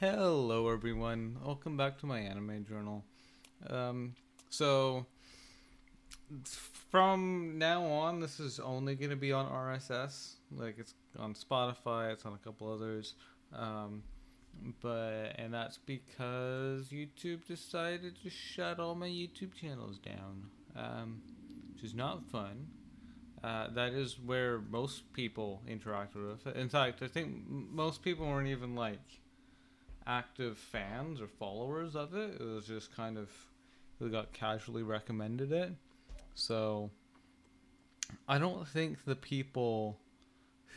Hello, everyone. Welcome back to my anime journal. Um, so from now on, this is only going to be on RSS. Like it's on Spotify, it's on a couple others. Um, and that's because YouTube decided to shut all my YouTube channels down, which is not fun. That is where most people interact with it. In fact, I think most people weren't even like active fans or followers of it. It was just kind of who got casually recommended it. So I don't think the people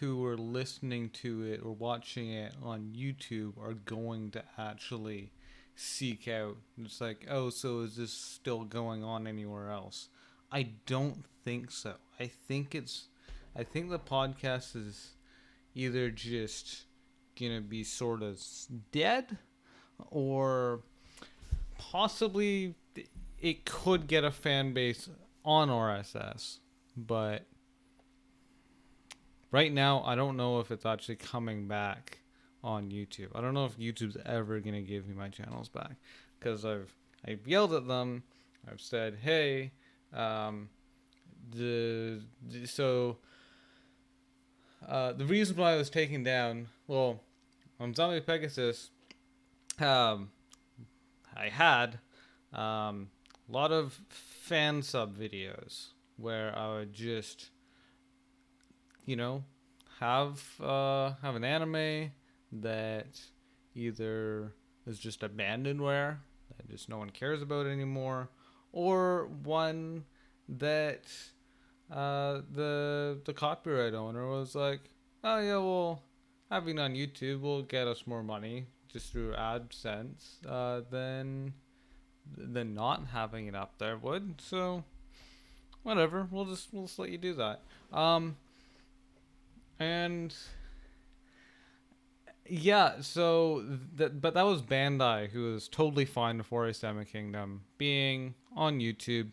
who were listening to it or watching it on YouTube are going to actually seek out. It's like, oh, so is this still going on anywhere else? I don't think so. I think the podcast is either just gonna be sort of dead or possibly it could get a fan base on RSS, but right now I don't know if it's actually coming back on YouTube. I don't know if YouTube's ever gonna give me my channels back because I've yelled at them. I've said, hey, um, the so the reason why I was taken down, well, on Zombie Pegasus, um, I had a lot of fan sub videos where I would just, you know, have an anime that either is just abandonware that just no one cares about anymore, or one that the copyright owner was like, oh yeah, well, having it on YouTube will get us more money just through AdSense than not having it up there would. So whatever, we'll just let you do that. Um, and yeah, but that was Bandai who was totally fine for Isama Kingdom being on YouTube,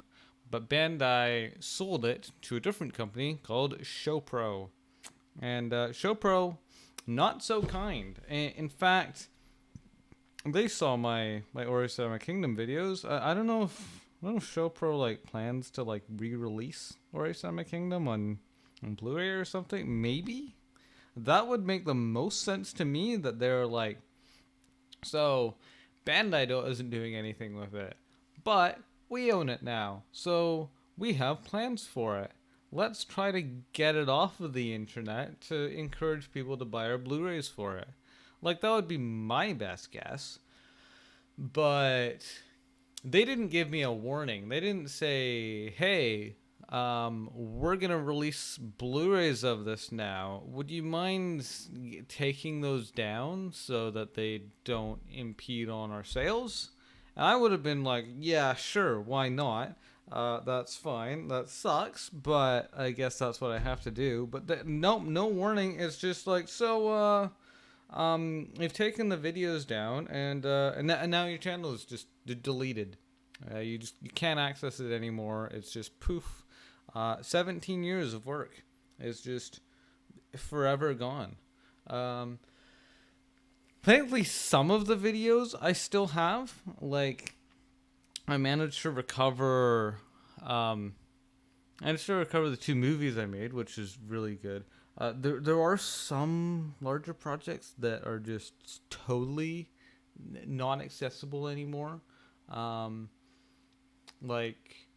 but Bandai sold it to a different company called ShowPro, and ShowPro not so kind. In fact, they saw my Orisa Kingdom videos. I don't know if ShowPro like plans to like re-release Orisa Kingdom on Blu-ray or something. Maybe that would make the most sense to me. That they're like, so Bandai isn't doing anything with it, but we own it now, so we have plans for it. Let's try to get it off of the internet to encourage people to buy our Blu-rays for it. Like that would be my best guess. But they didn't give me a warning. They didn't say, "Hey, we're gonna release Blu-rays of this now. Would you mind taking those down so that they don't impede on our sales?" And I would have been like, "Yeah, sure, why not? That's fine. That sucks, but I guess that's what I have to do." But no, no warning. It's just like you've taken the videos down, and now your channel is just deleted. You can't access it anymore. It's just poof. 17 years of work is just forever gone. Um, Thankfully, some of the videos I still have. Like I managed to recover. Um, I managed to recover the two movies I made, which is really good. There are some larger projects that are just totally non accessible anymore. Um, like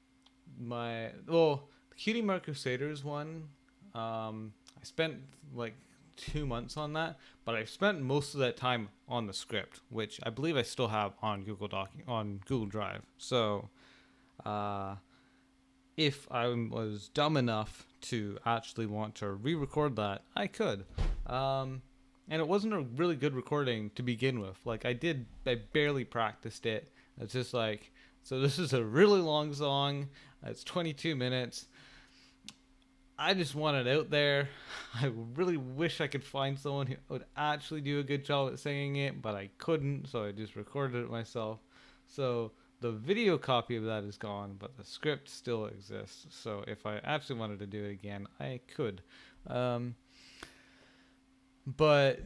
the Cutie Mark Crusaders one. I spent like 2 months on that, but I spent most of that time on the script, which I believe I still have on Google Drive. So, uh, if I was dumb enough to actually want to re-record that, I could. And it wasn't a really good recording to begin with. Like I barely practiced it. It's just like, so this is a really long song. It's 22 minutes. I just want it out there. I really wish I could find someone who would actually do a good job at singing it, but I couldn't, so I just recorded it myself. So the video copy of that is gone, but the script still exists. So if I actually wanted to do it again, I could. Um, but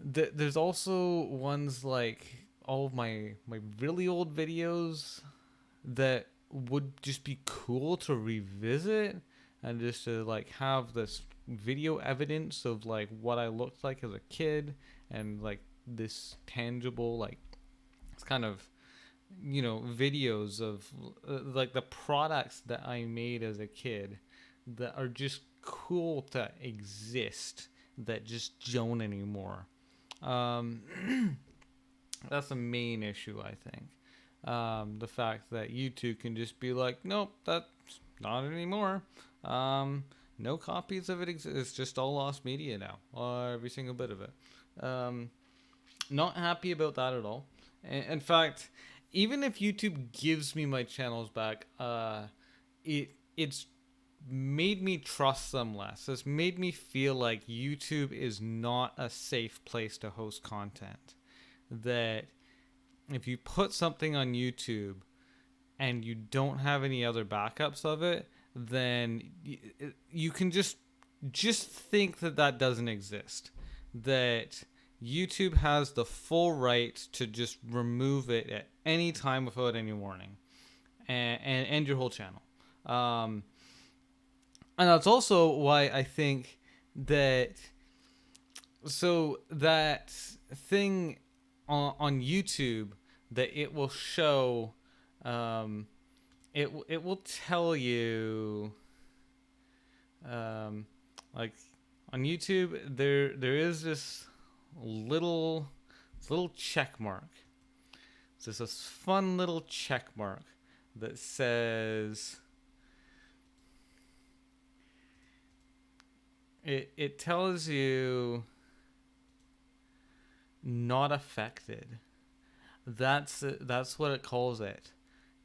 there's also ones like all of my really old videos that would just be cool to revisit and just to like have this video evidence of like what I looked like as a kid and like this tangible like it's kind of videos of like the products that I made as a kid that are just cool to exist that just don't anymore. um, that's the main issue, I think. The fact that YouTube can just be like, nope, that's not anymore. No copies of it exist. It's just all lost media now, every single bit of it. Um, Not happy about that at all. In fact, even if YouTube gives me my channels back, it's made me trust them less. It's made me feel like YouTube is not a safe place to host content. That if you put something on YouTube and you don't have any other backups of it, then you can just think that that doesn't exist. That YouTube has the full right to just remove it at any time without any warning, and end your whole channel. Um, and that's also why I think that that thing on YouTube that it will show, um, it will tell you, um, like on YouTube there is this little check mark. It's just this fun little check mark that says it tells you not affected. That's what it calls it.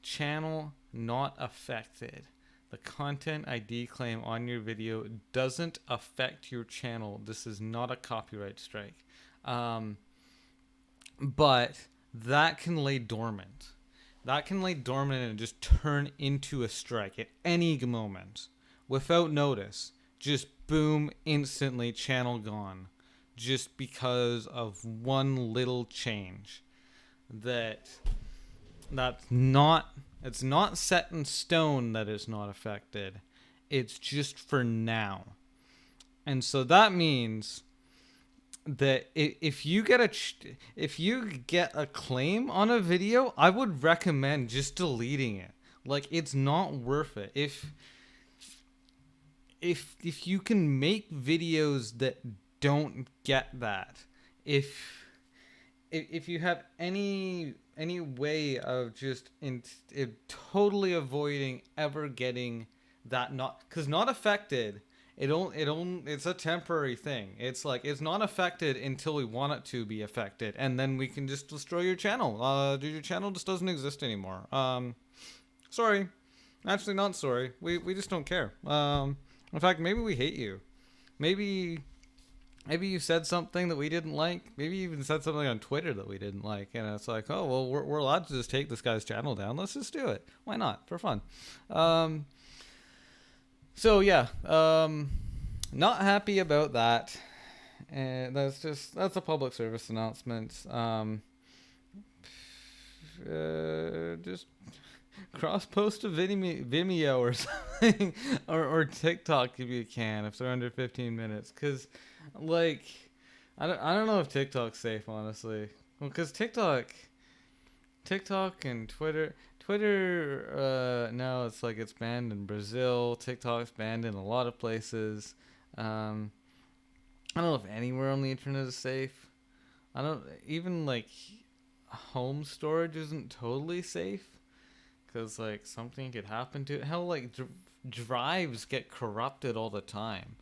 Channel not affected. The content ID claim on your video doesn't affect your channel. This is not a copyright strike. But that can lay dormant. That can lay dormant and just turn into a strike at any moment without notice. Just boom, instantly, channel gone. Just because of one little change. That's not, it's not set in stone that it's not affected. It's just for now. And so that means that if you get a claim on a video, I would recommend just deleting it. Like, it's not worth it. If you can make videos that don't get that, if you have any way of just in totally avoiding ever getting that, not because not affected, it's a temporary thing. It's like it's not affected until we want it to be affected, and then we can just destroy your channel. Your channel just doesn't exist anymore. Sorry, actually not sorry. We just don't care. In fact, maybe we hate you. Maybe you said something that we didn't like. Maybe you even said something on Twitter that we didn't like. And it's like, oh, well, we're allowed to just take this guy's channel down. Let's just do it. Why not? For fun. So, yeah. Not happy about that. And that's a public service announcement. Just cross post to Vimeo or something, or TikTok if you can, if they're under 15 minutes, because like I don't know if TikTok's safe, honestly. Well, because TikTok and Twitter now it's like it's banned in Brazil. TikTok's banned in a lot of places. I don't know if anywhere on the internet is safe. I don't even like home storage isn't totally safe. Because, like, something could happen to it. Hell, like, drives get corrupted all the time.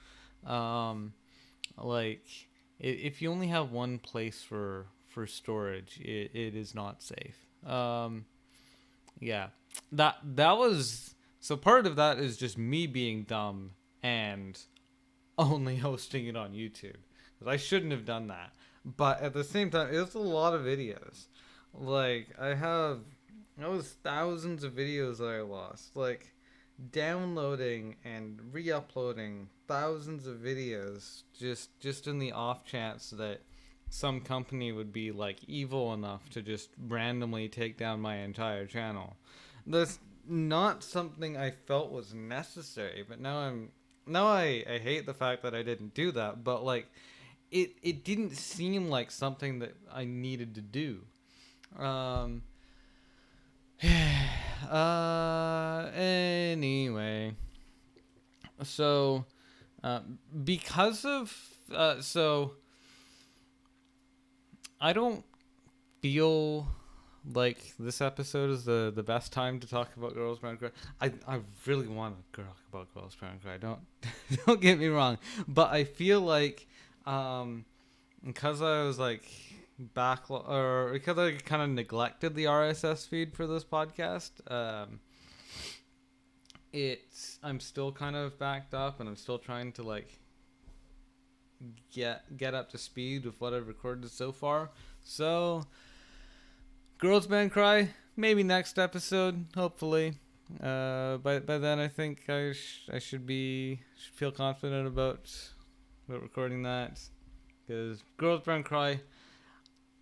Like, if you only have one place for storage, it is not safe. Yeah. That was... So part of that is just me being dumb and only hosting it on YouTube. 'Cause I shouldn't have done that. But at the same time, it's a lot of videos. Like, that was thousands of videos that I lost. Like, downloading and re-uploading thousands of videos just in the off chance that some company would be like evil enough to just randomly take down my entire channel. That's not something I felt was necessary, but now I hate the fact that I didn't do that, but like it didn't seem like something that I needed to do. Um anyway, so uh, because of so I don't feel like this episode is the best time to talk about Girls Brand Cry. I really want to talk about Girls Brand Cry. Don't don't get me wrong, but I feel like because I was like or because I kind of neglected the RSS feed for this podcast. I'm still kind of backed up, and I'm still trying to like get up to speed with what I've recorded so far. So, Girls Band Cry, maybe next episode, hopefully. By then I think I should feel confident about recording that, because Girls Band Cry,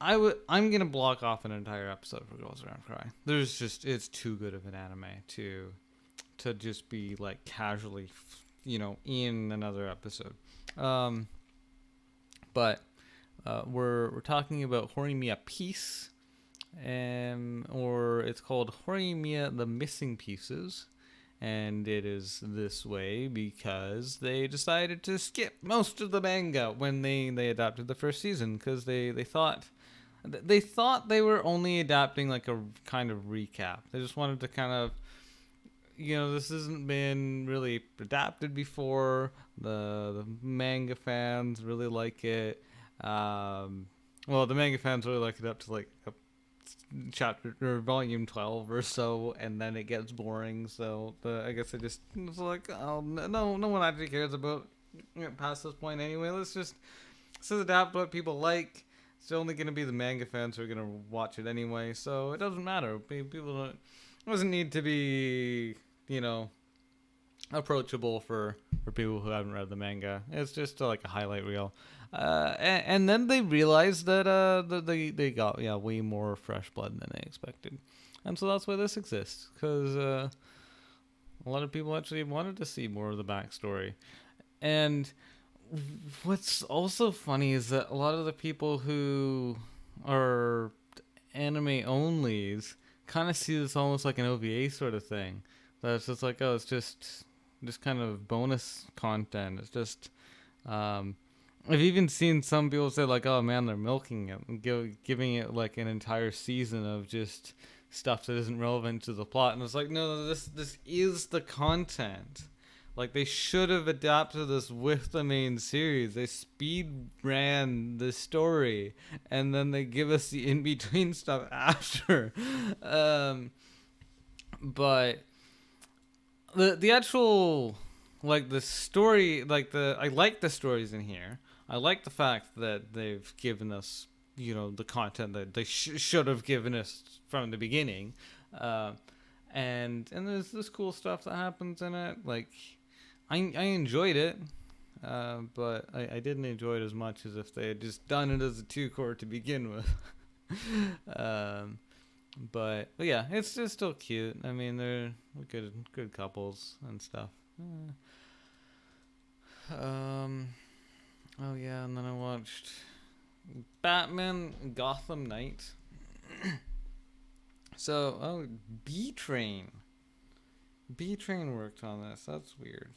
I'm gonna block off an entire episode for Girls Band Cry. It's too good of an anime to just be like casually, in another episode. Um, but we're talking about Horimiya Piece, or it's called Horimiya the Missing Pieces, and it is this way because they decided to skip most of the manga when they adapted the first season, because they thought they were only adapting like a kind of recap. They just wanted to kind of, this hasn't been really adapted before. The manga fans really like it. Well, the manga fans really like it up to like a chapter or volume 12 or so, and then it gets boring. So I guess it just was like, oh no one actually cares about past this point anyway. Let's adapt what people like. It's only going to be the manga fans who are going to watch it anyway, so it doesn't matter. People don't. It doesn't need to be, you know, approachable for people who haven't read the manga. It's just like a highlight reel. And then they realized that they got way more fresh blood than they expected, and so that's why this exists, because a lot of people actually wanted to see more of the backstory. And what's also funny is that a lot of the people who are anime onlys kind of see this almost like an OVA sort of thing. That it's just like, oh, it's just kind of bonus content. It's just I've even seen some people say like, oh man, they're milking it and giving it like an entire season of just stuff that isn't relevant to the plot. And it's like, no, this is the content. Like, they should have adapted this with the main series. They speed ran the story, and then they give us the in between stuff after. But the actual, like, the story, like I like the stories in here. I like the fact that they've given us, the content that they should have given us from the beginning. And there's this cool stuff that happens in it. Like, I enjoyed it, but I didn't enjoy it as much as if they had just done it as a two-core to begin with. But yeah, it's just still cute. I mean, they're good couples and stuff. Oh yeah, and then I watched Batman Gotham Knight. So, B Train. B Train worked on this. That's weird.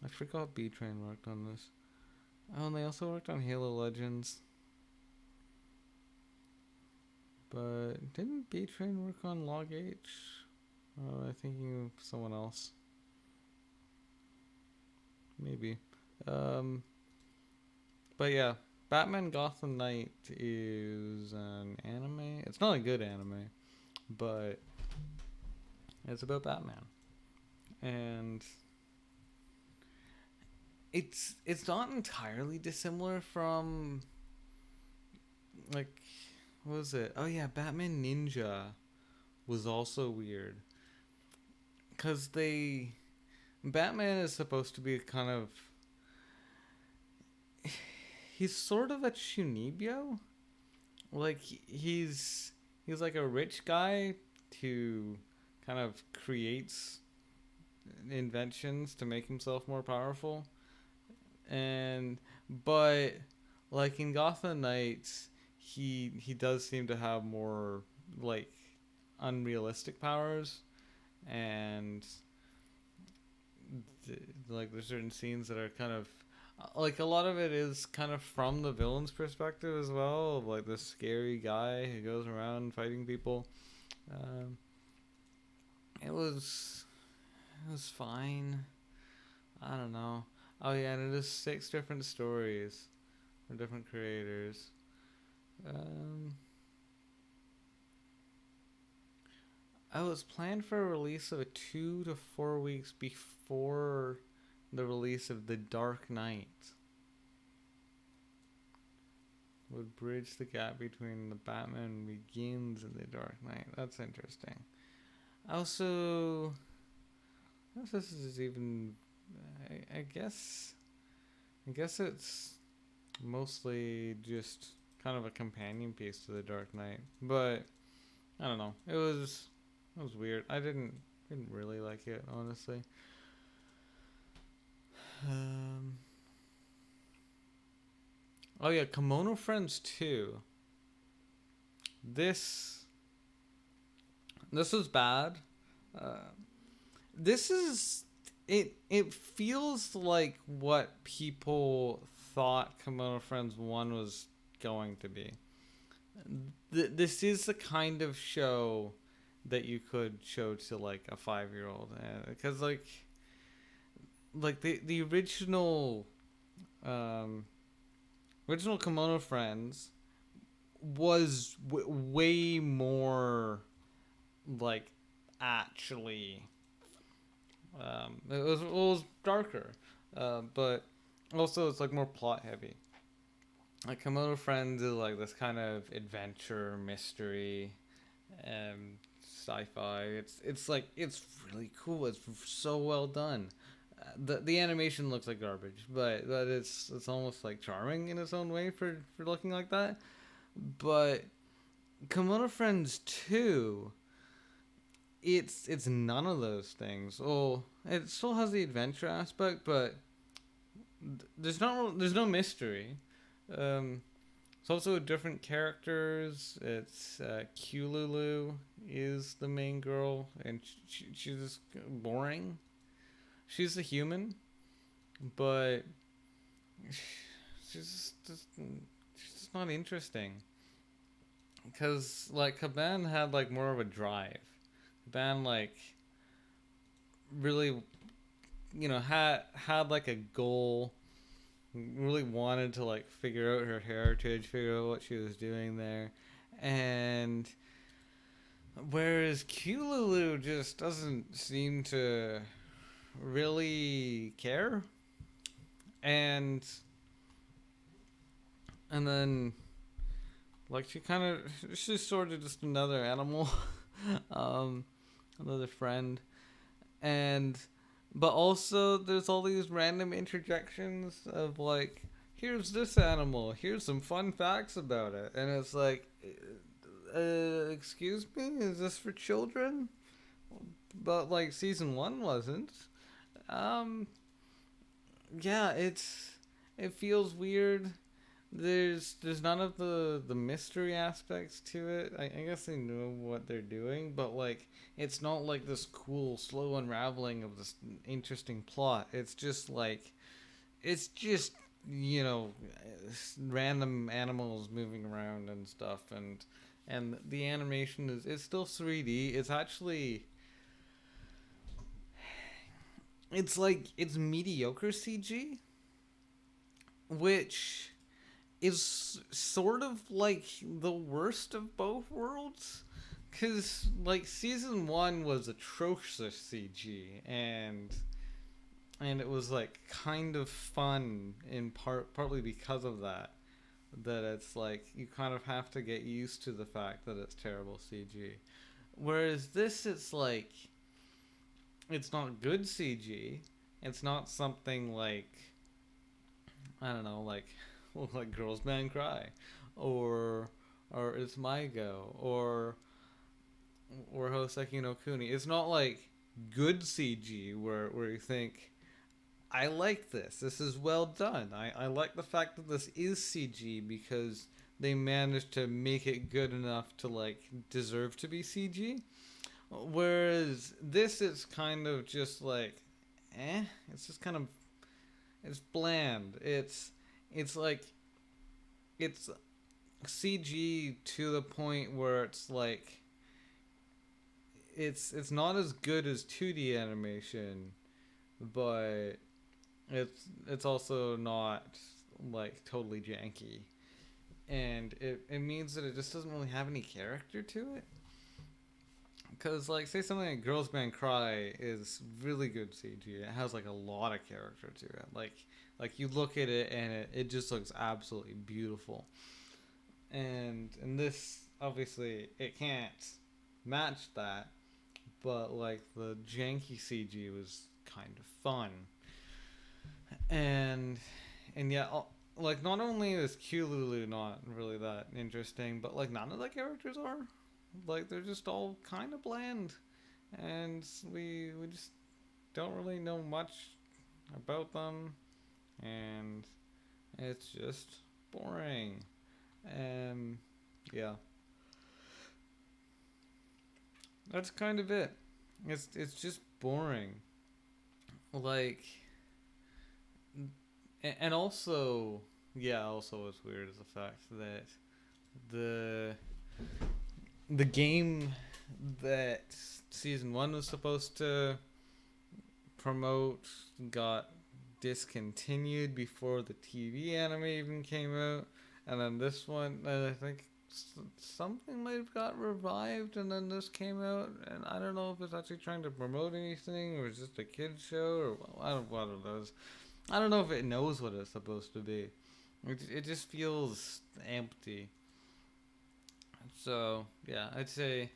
I forgot B Train worked on this. Oh, and they also worked on Halo Legends. But didn't B Train work on Log H? Oh, I'm thinking of someone else. Maybe. But yeah, Batman Gotham Knight is an anime. It's not a good anime, but it's about Batman. And it's not entirely dissimilar from, like, what was it? Oh yeah, Batman Ninja was also weird, because Batman is supposed to be kind of, he's sort of a Chunibyo. Like he's like a rich guy who kind of creates inventions to make himself more powerful. And but like in Gotham Knights, he does seem to have more like unrealistic powers, and like there's certain scenes that are kind of like a lot of it is kind of from the villain's perspective as well, of like this scary guy who goes around fighting people. Um, it was it was fine. I don't know. Oh yeah, and it is 6 different stories from different creators. Um, I was planned for a release of a 2 to 4 weeks before the release of The Dark Knight. Would bridge the gap between the Batman Begins and The Dark Knight. That's interesting. Also, this is even. I guess. I guess it's mostly just kind of a companion piece to The Dark Knight, but I don't know. It was weird. I didn't really like it, honestly. Um. Oh yeah, Kimono Friends 2. This this was bad. Uh, this is it feels like what people thought Kimono Friends 1 was going to be. This is the kind of show that you could show to like a 5-year-old, because like the um original Kimono Friends was way more like actually it was darker, but also it's like more plot heavy. Like Komodo Friends is like this kind of adventure mystery, sci-fi. It's like it's really cool. It's so well done. The animation looks like garbage, but it's almost like charming in its own way for looking like that. But Komodo Friends 2, it's none of those things. Oh, it still has the adventure aspect, but there's no mystery. Um, it's also different characters. It's Kululu is the main girl, and she's just boring. She's a human, but she's just not interesting. Because like Caban had like more of a drive. Caban like really, had like a goal. Really wanted to like figure out her heritage, figure out what she was doing there, and whereas Kululu just doesn't seem to really care, and then like she's sort of just another animal, um, another friend, and but also there's all these random interjections of like, here's this animal, here's some fun facts about it, and it's like, excuse me, is this for children? But like season 1 wasn't. um yeah, it feels weird. There's none of the mystery aspects to it. I guess they know what they're doing, but like it's not like this cool slow unraveling of this interesting plot. It's just you know random animals moving around and stuff, and the animation is it's still 3D. It's actually it's like it's mediocre CG, which is sort of like the worst of both worlds, because like season 1 was atrocious CG, and it was like kind of fun in partly because of that it's like you kind of have to get used to the fact that it's terrible CG, whereas this it's like it's not good CG. It's not something like, I don't know, like like Girls Man Cry, or It's My Go, or Hoseki no Kuni. It's not like good CG where you think, I like this. This is well done. I like the fact that this is CG because they managed to make it good enough to like deserve to be CG. Whereas this is kind of just like, eh. It's just kind of, it's bland. It's like, it's CG to the point where it's like, it's not as good as 2D animation, but it's also not like totally janky, and it means that it just doesn't really have any character to it. Because like, say something like Girls Band Cry is really good CG. It has like a lot of character to it. Like you look at it and it just looks absolutely beautiful. And this obviously it can't match that, but like the janky CG was kind of fun. And yeah, like not only is Kululu not really that interesting, but like none of the characters are. Like they're just all kind of bland, and we just don't really know much about them, and it's just boring. And yeah, that's kind of it. It's just boring. Like, and also, yeah, also what's weird is the fact that the the game that season one was supposed to promote got discontinued before the TV anime even came out, and then this one, I think something might have got revived, and then this came out, and I don't know if it's actually trying to promote anything or it's just a kids show or I don't what it is. I don't know if it knows what it's supposed to be. It just feels empty. So yeah, I'd say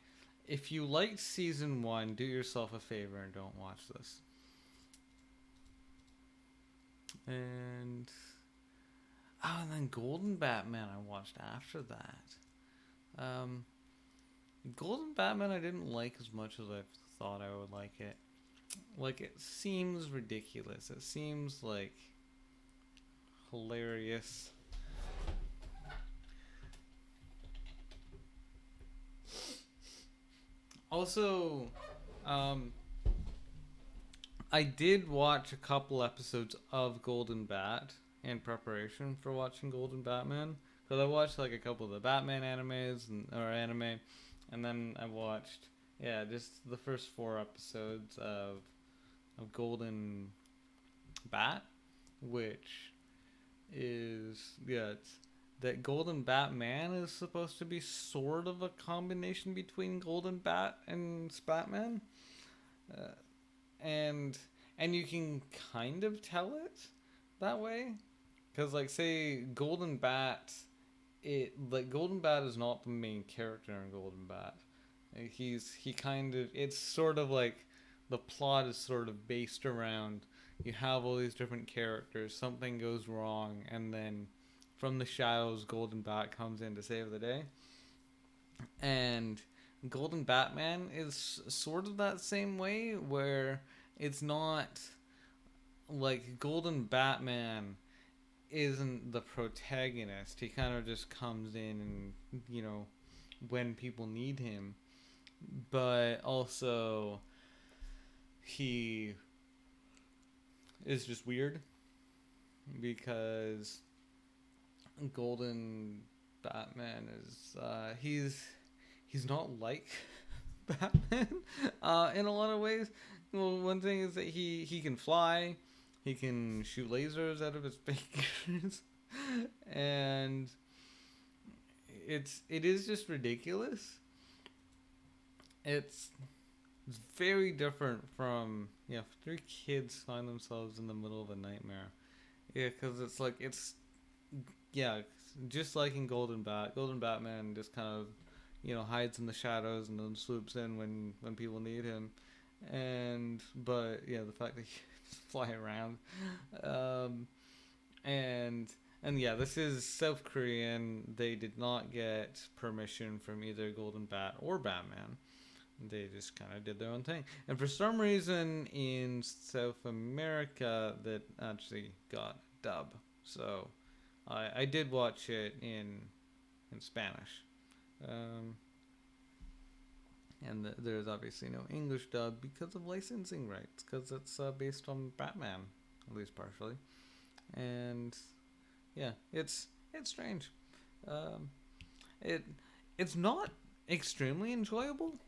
if you liked season one, do yourself a favor and don't watch this. And and then Golden Batman I watched after that. Um, Golden Batman I didn't like as much as I thought I would like it. Like it seems ridiculous. It seems like hilarious. Also, um, I did watch a couple episodes of Golden Bat in preparation for watching Golden Batman. Because I watched like a couple of the Batman animes or anime, and then I watched just the first four episodes of Golden Bat, which is it's that Golden Batman is supposed to be sort of a combination between Golden Bat and Spatman. Uh, and you can kind of tell it that way because like say Golden Bat, it like Golden Bat is not the main character in Golden Bat. He kind of, it's sort of like the plot is sort of based around, you have all these different characters, something goes wrong, and then from the shadows Golden Bat comes in to save the day. And Golden Batman is sort of that same way where it's not like Golden Batman isn't the protagonist. He kind of just comes in and, when people need him. But also, he is just weird because Golden Batman is, he's not like Batman in a lot of ways. Well, one thing is that he can fly, he can shoot lasers out of his fingers, and it is just ridiculous. It's very different from three kids find themselves in the middle of a nightmare. Yeah, because it's like yeah, just like in Golden Batman just kind of hides in the shadows and then swoops in when people need him. And but the fact that he can fly around, um, and And yeah, this is South Korean. They did not get permission from either Golden Bat or Batman. They just kind of did their own thing. And for some reason in South America, that actually got dub. So I did watch it in Spanish. Um, and there's obviously no English dub because of licensing rights, because it's based on Batman, at least partially. And yeah, it's strange. Um, it it's not extremely enjoyable.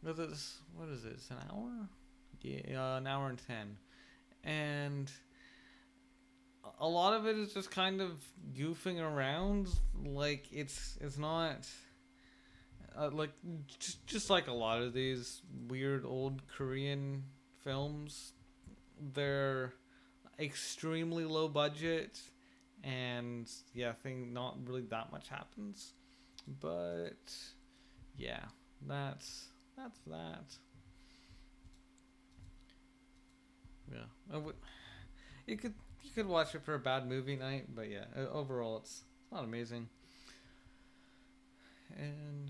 Because it's, what is it? It's an hour. Yeah, an hour and 10, and a lot of it is just kind of goofing around. Like it's not like just like a lot of these weird old Korean films. They're extremely low budget, and yeah, I think not really that much happens. But yeah, that's that. Yeah, you could you could watch it for a bad movie night, but yeah, overall it's not amazing. And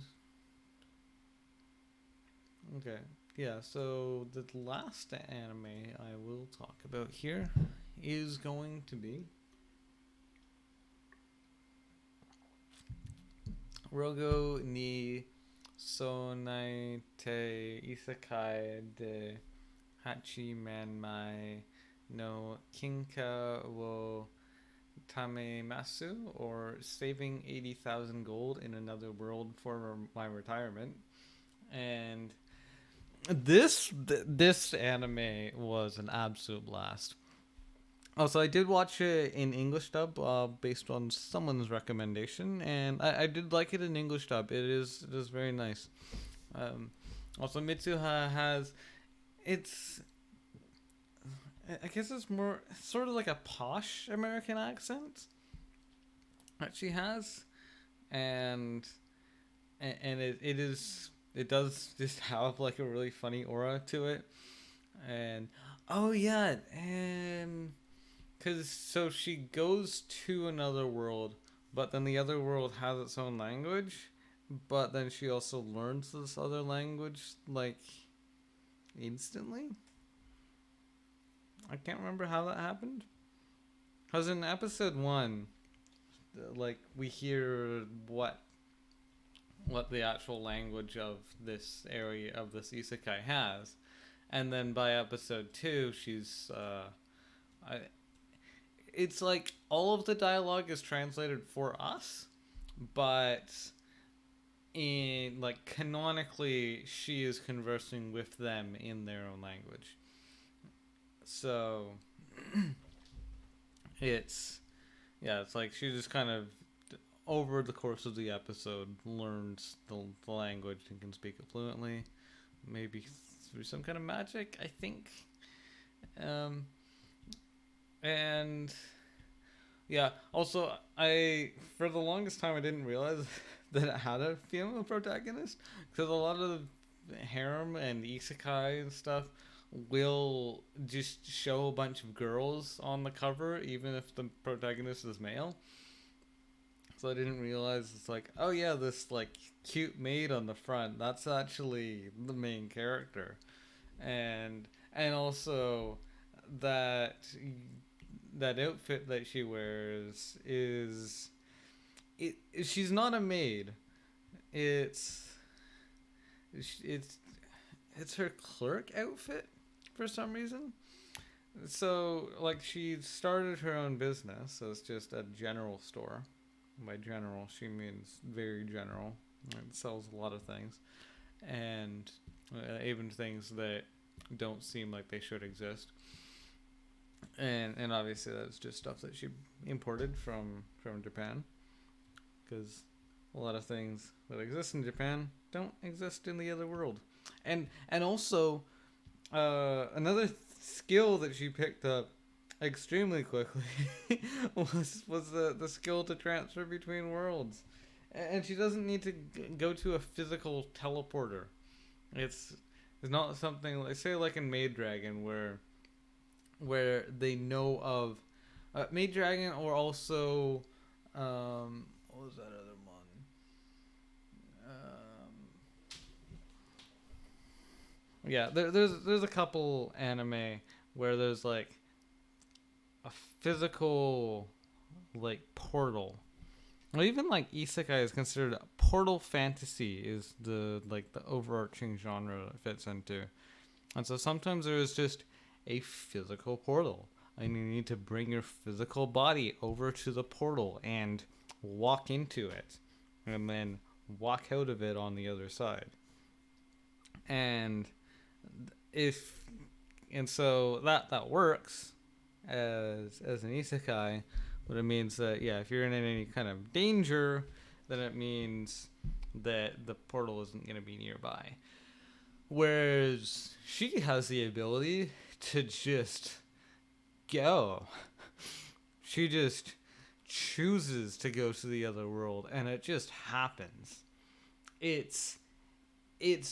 okay, yeah. So the last anime I will talk about here is going to be Rougo ni Sonaete Isekai de Hachimanmai no Kinka wo Tamemasu, or saving 80,000 gold in another world for my retirement. And this anime was an absolute blast. Also, I did watch it in English dub, based on someone's recommendation, and I did like it in English dub. It is very nice. Um, Also, Mitsuha has, it's, I guess it's more sort of like a posh American accent that she has, and it does just have like a really funny aura to it. And oh yeah, and because so she goes to another world, but then the other world has its own language, but then she also learns this other language like instantly. I can't remember how that happened. Because in episode one, like we hear what the actual language of this area of this isekai has, and then by episode two, she's I, it's like all of the dialogue is translated for us, but in like canonically, she is conversing with them in their own language. So it's yeah, it's like she just kind of over the course of the episode learns the language and can speak it fluently, maybe through some kind of magic, I think. Um, and yeah, also I for the longest time I didn't realize that it had a female protagonist, because a lot of harem and isekai and stuff will just show a bunch of girls on the cover even if the protagonist is male. So I didn't realize it's like, oh yeah, this like cute maid on the front, that's actually the main character. And also that that outfit that she wears is it she's not a maid. It's it's it's her clerk outfit for some reason. So like she started her own business, so it's just a general store. By general, she means very general. It sells a lot of things, and even things that don't seem like they should exist. And obviously that's just stuff that she imported from Japan, because a lot of things that exist in Japan don't exist in the other world. And also another skill that she picked up extremely quickly was the skill to transfer between worlds, and she doesn't need to go to a physical teleporter. It's it's not something like say like in Maid Dragon where they know of Maid Dragon, or also, what was that other one? Yeah, there's a couple anime where there's like a physical like portal. Well, even like Isekai is considered portal fantasy is the overarching genre it fits into. And so sometimes there is just a physical portal. And you need to bring your physical body over to the portal and walk into it. And then walk out of it on the other side. And if and so that works as an isekai, but it means that yeah, if you're in any kind of danger, then it means that the portal isn't going to be nearby. Whereas she has the ability to just go. She just chooses to go to the other world, and it just happens. It's it's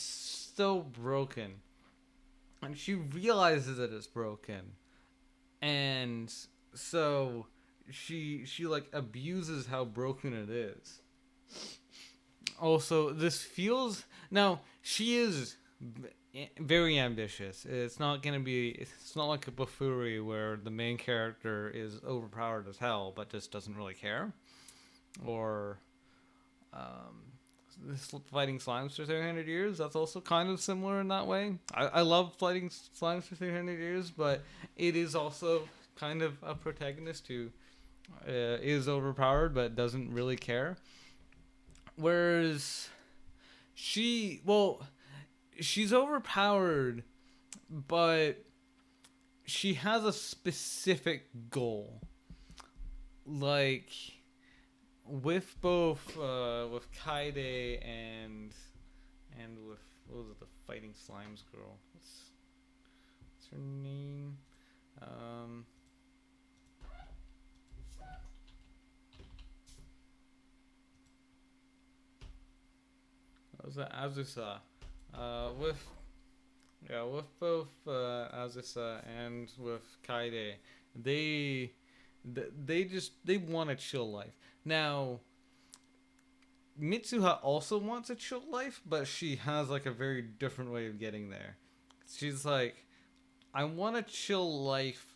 so broken, and she realizes that it's broken, and so she like abuses how broken it is. Also, this feels now she is very ambitious. It's not gonna be. It's not like a Bafuri where the main character is overpowered as hell but just doesn't really care, or this fighting slimes for 300 years. That's also kind of similar in that way. I love fighting slimes for 300 years, but it is also kind of a protagonist who is overpowered but doesn't really care. Whereas well, she's overpowered, but she has a specific goal. Like with both with Kaide and with what was it, the fighting slimes girl? What's her name? Um, what was that? Azusa. With yeah, with both Azusa and with Kaide, they they want a chill life. Now, Mitsuha also wants a chill life, but she has like a very different way of getting there. She's like, I want a chill life,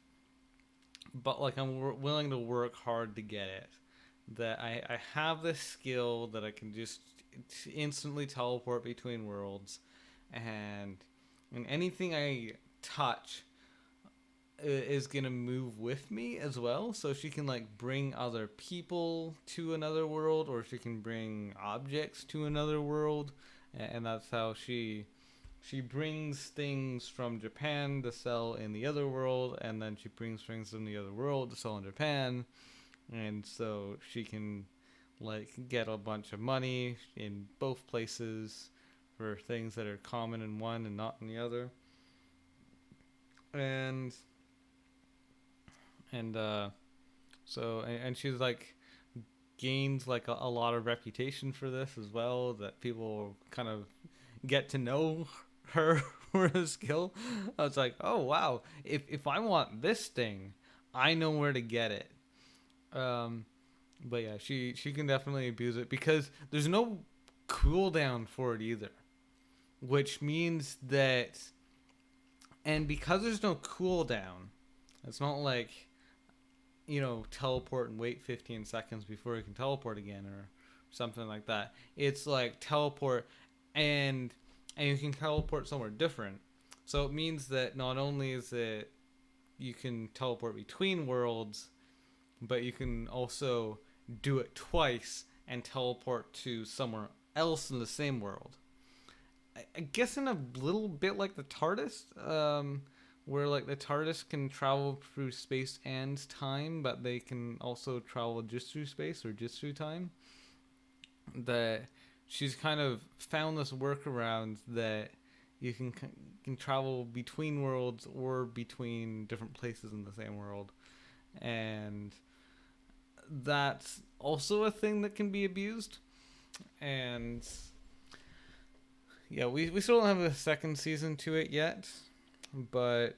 but like willing to work hard to get it. That I have this skill that I can just instantly teleport between worlds, and and anything I touch is gonna move with me as well. So she can like bring other people to another world, or she can bring objects to another world, and that's how she brings things from Japan to sell in the other world, and then she brings things from the other world to sell in Japan, and so she can like get a bunch of money in both places for things that are common in one and not in the other. And and and she's like gains like a lot of reputation for this as well, that people kind of get to know her for the skill. I was like, oh wow, if I want this thing, I know where to get it. Um, but yeah, she can definitely abuse it because there's no cooldown for it either, which means that, and because there's no cooldown, it's not like teleport and wait 15 seconds before you can teleport again or something like that. It's like teleport and and you can teleport somewhere different. So it means that not only is it you can teleport between worlds, but you can also do it twice and teleport to somewhere else in the same world. I guess in a little bit like the TARDIS, where like the TARDIS can travel through space and time, but they can also travel just through space or just through time. That she's kind of found this workaround that you can travel between worlds or between different places in the same world, and that's also a thing that can be abused. And yeah, we still don't have a second season to it yet, but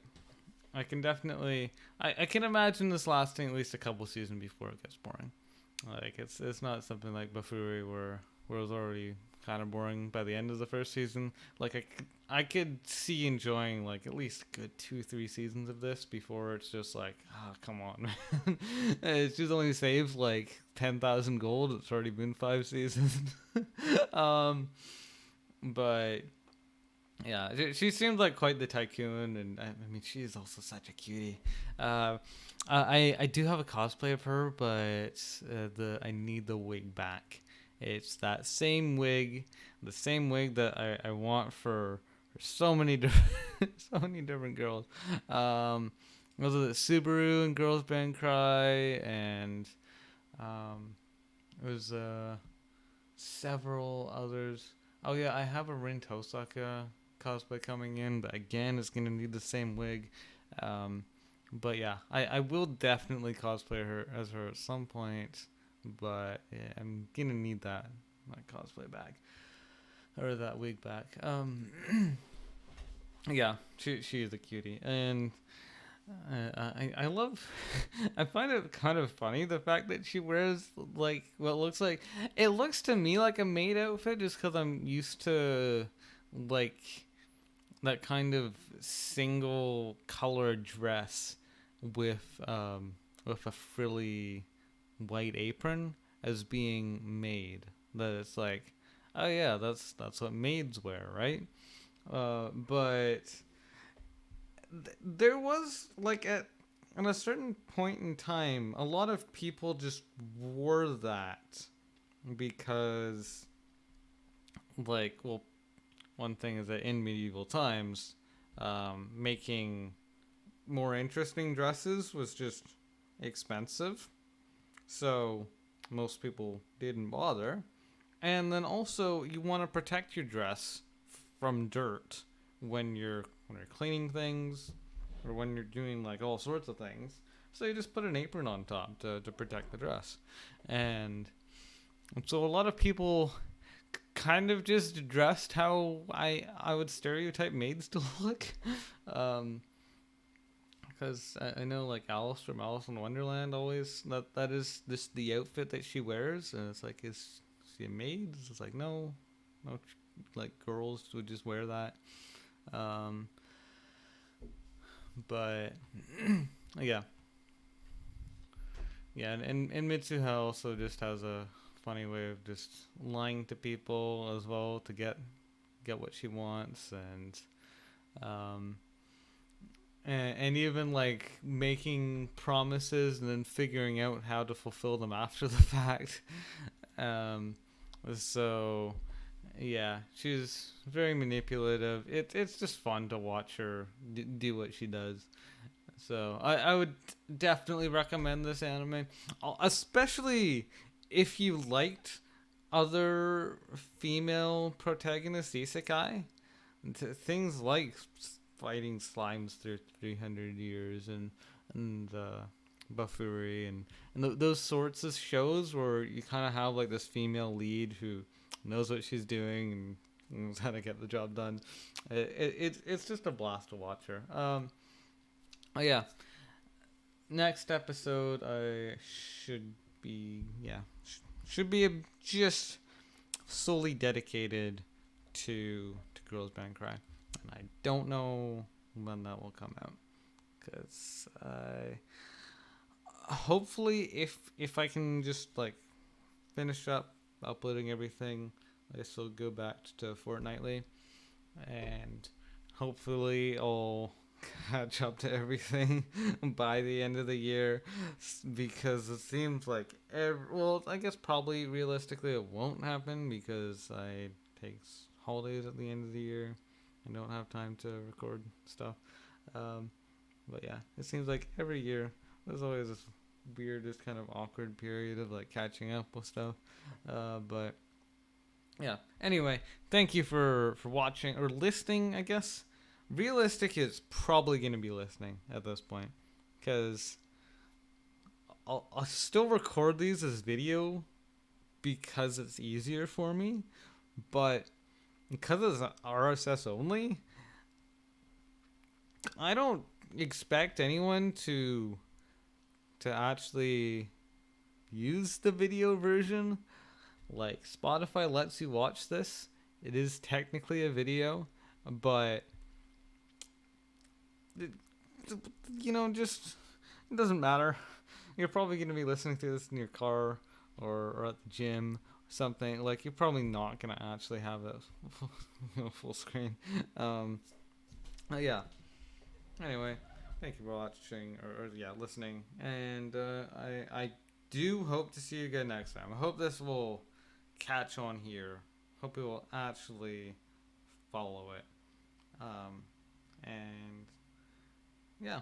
I can definitely I can imagine this lasting at least a couple seasons before it gets boring. Like it's not something like Bafuri where it was already kind of boring by the end of the first season. Like I could see enjoying like at least a good 2-3 seasons of this before it's just like, oh come on, man. It's just only saved like 10,000 gold. It's already been 5 seasons. um, but yeah, she seems like quite the tycoon, and I mean, she is also such a cutie. Uh, I do have a cosplay of her, but the I need the wig back. It's that same wig, the same wig that I want for so many different so many different girls. Was it Subaru and Girls Band Cry, and um, it was several others. Oh yeah, I have a Rin Tosaka cosplay coming in, but again, it's gonna need the same wig. Um, but yeah, I will definitely cosplay her as her at some point. But yeah, I'm gonna need that cosplay back or that wig back. Yeah, she is a cutie, and I love. I find it kind of funny the fact that she wears like what looks like it looks to me like a maid outfit just because I'm used to like that kind of single color dress with a frilly white apron as being maid. That it's like, oh yeah, that's what maids wear, right? But there was like at a certain point in time, a lot of people just wore that because, like, well, one thing is that in medieval times, making more interesting dresses was just expensive, so most people didn't bother. And then also, you want to protect your dress from dirt when you're cleaning things or when you're doing like all sorts of things. So you just put an apron on top to protect the dress. And so a lot of people kind of just dressed how I would stereotype maids to look. Um, because I know like Alice from Alice in Wonderland always that is this the outfit that she wears, and it's like, is she a maid? It's like, no, no, like girls would just wear that. Um, but yeah, yeah, and Mitsuha also just has a funny way of just lying to people as well to get what she wants, um, and even like making promises and then figuring out how to fulfill them after the fact. Um, so yeah, she's very manipulative. It's just fun to watch her do what she does. So I would definitely recommend this anime, especially if you liked other female protagonist isekai. Things like fighting slimes through 300 years and Bafuri and those sorts of shows where you kind of have like this female lead who knows what she's doing and knows how to get the job done. It's just a blast to watch her. Oh yeah, next episode I should be should be just solely dedicated to Girls Band Cry, and I don't know when that will come out because I hopefully if I can just like finish up uploading everything, I still go back to fortnightly, and hopefully I'll catch up to everything by the end of the year, because it seems like well, I guess probably realistically it won't happen because I take holidays at the end of the year and don't have time to record stuff. um, but yeah, it seems like every year there's always this weird, just kind of awkward period of like catching up with stuff. But yeah. Anyway, thank you for watching or listening. I guess realistic is probably gonna be listening at this point, because I'll still record these as video because it's easier for me, but because it's RSS only, I don't expect anyone to actually use the video version. Like, Spotify lets you watch this. It is technically a video, but it, just it doesn't matter. You're probably going to be listening to this in your car or at the gym or something. Like, you're probably not going to actually have it full screen. Yeah. Anyway, thank you for watching or yeah, listening. And I do hope to see you again next time. I hope this will catch on here. Hope you will actually follow it. And yeah,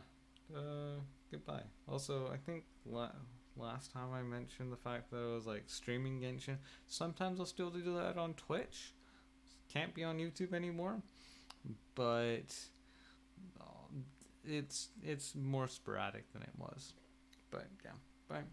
goodbye. Also, I think last time I mentioned the fact that I was like streaming Genshin. Sometimes I'll still do that on Twitch. Can't be on YouTube anymore, but it's more sporadic than it was. But yeah, bye.